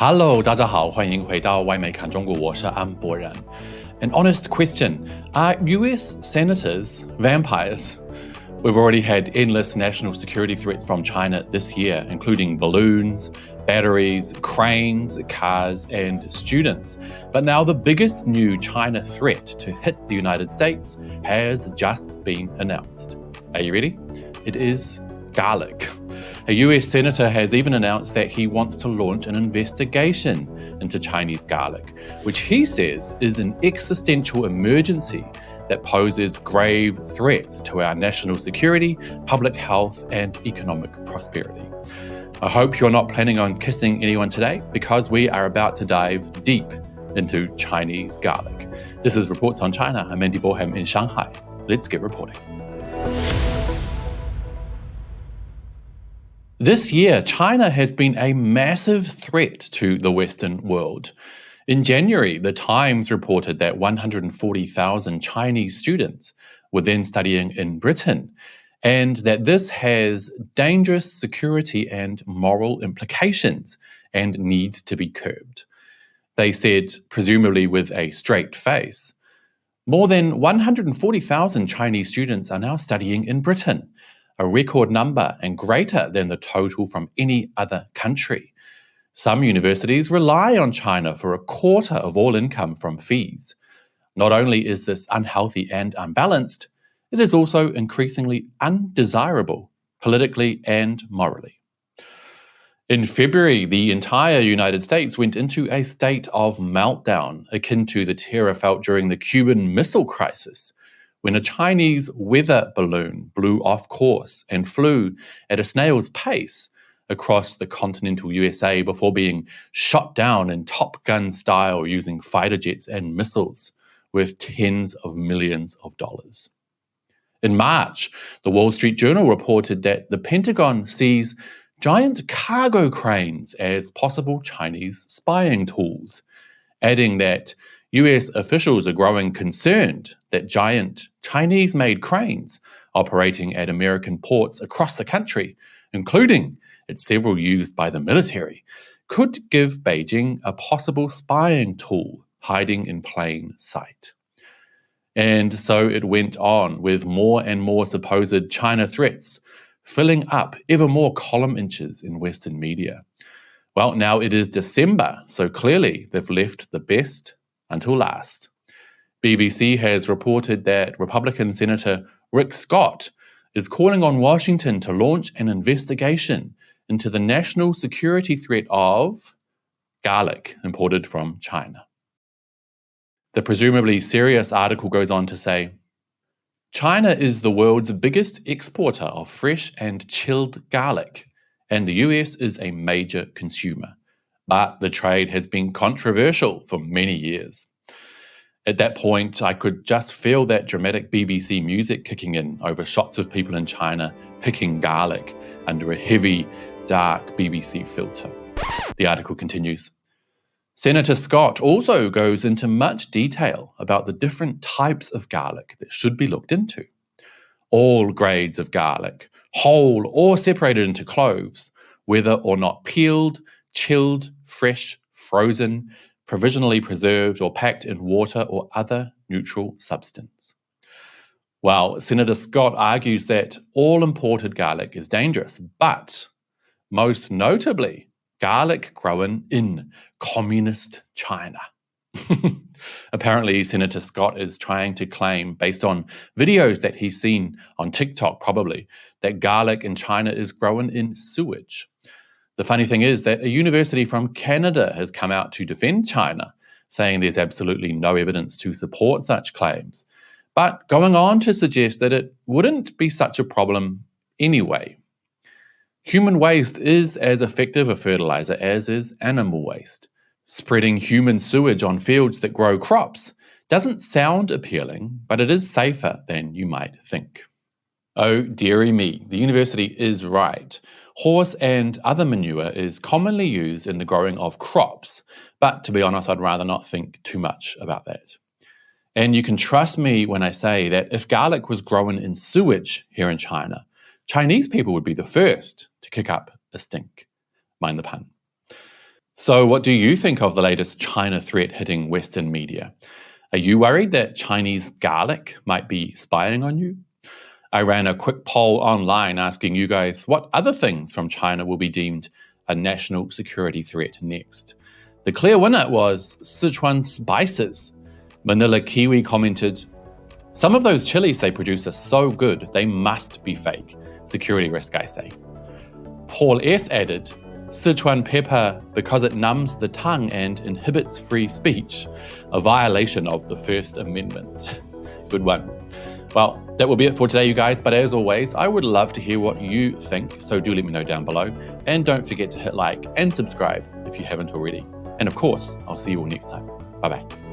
Hello，大家好，欢迎回到外媒看中国，我是安博然。An honest question: Are U.S. senators vampires? We've already had endless national security threats from China this year, including balloons, batteries, cranes, cars, and students. But now the biggest new China threat to hit the United States has just been announced. Are you ready? It is garlic. A US senator has even announced that he wants to launch an investigation into Chinese garlic, which he says is an existential emergency that poses grave threats to our national security, public health, and economic prosperity. I hope you're not planning on kissing anyone today, because we are about to dive deep into Chinese garlic. This is Reports on China. I'm Andy Boreham in Shanghai. Let's get reporting. This year, China has been a massive threat to the Western world. In January, The Times reported that 140,000 Chinese students were then studying in Britain, and that this has dangerous security and moral implications and needs to be curbed. They said, presumably with a straight face, more than 140,000 Chinese students are now studying in Britain, a record number and greater than the total from any other country. Some universities rely on China for a quarter of all income from fees. Not only is this unhealthy and unbalanced, it is also increasingly undesirable, politically and morally. In February, the entire United States went into a state of meltdown, akin to the terror felt during the Cuban Missile Crisis, when a Chinese weather balloon blew off course and flew at a snail's pace across the continental USA before being shot down in Top Gun style using fighter jets and missiles worth tens of millions of dollars. In March, the Wall Street Journal reported that the Pentagon sees giant cargo cranes as possible Chinese spying tools, adding that US officials are growing concerned that giant Chinese-made cranes operating at American ports across the country, including at several used by the military, could give Beijing a possible spying tool hiding in plain sight. And so it went on, with more and more supposed China threats filling up ever more column inches in Western media. Well, now it is December, so clearly they've left the best until last. BBC has reported that Republican Senator Rick Scott is calling on Washington to launch an investigation into the national security threat of garlic imported from China. The presumably serious article goes on to say, China is the world's biggest exporter of fresh and chilled garlic, and the US is a major consumer. But the trade has been controversial for many years. At that point, I could just feel that dramatic BBC music kicking in over shots of people in China picking garlic under a heavy, dark BBC filter. The article continues. Senator Scott also goes into much detail about the different types of garlic that should be looked into. All grades of garlic, whole or separated into cloves, whether or not peeled, chilled, fresh, frozen, provisionally preserved, or packed in water or other neutral substance. Well, Senator Scott argues that all imported garlic is dangerous, but most notably, garlic grown in communist China. Apparently, Senator Scott is trying to claim, based on videos that he's seen on TikTok probably, that garlic in China is grown in sewage. The funny thing is that a university from Canada has come out to defend China, saying there's absolutely no evidence to support such claims, but going on to suggest that it wouldn't be such a problem anyway. Human waste is as effective a fertilizer as is animal waste. Spreading human sewage on fields that grow crops doesn't sound appealing, but it is safer than you might think. Oh, dearie me, the university is right. Horse and other manure is commonly used in the growing of crops, but to be honest, I'd rather not think too much about that. And you can trust me when I say that if garlic was grown in sewage here in China, Chinese people would be the first to kick up a stink. Mind the pun. So, what do you think of the latest China threat hitting Western media? Are you worried that Chinese garlic might be spying on you? I ran a quick poll online asking you guys what other things from China will be deemed a national security threat next. The clear winner was Sichuan spices. Manila Kiwi commented, "Some of those chilies they produce are so good, they must be fake. Security risk, I say." Paul S. added, "Sichuan pepper because it numbs the tongue and inhibits free speech, a violation of the First Amendment." Good one. Well, that will be it for today, you guys. But as always, I would love to hear what you think. So do let me know down below. And don't forget to hit like and subscribe if you haven't already. And of course, I'll see you all next time. Bye-bye.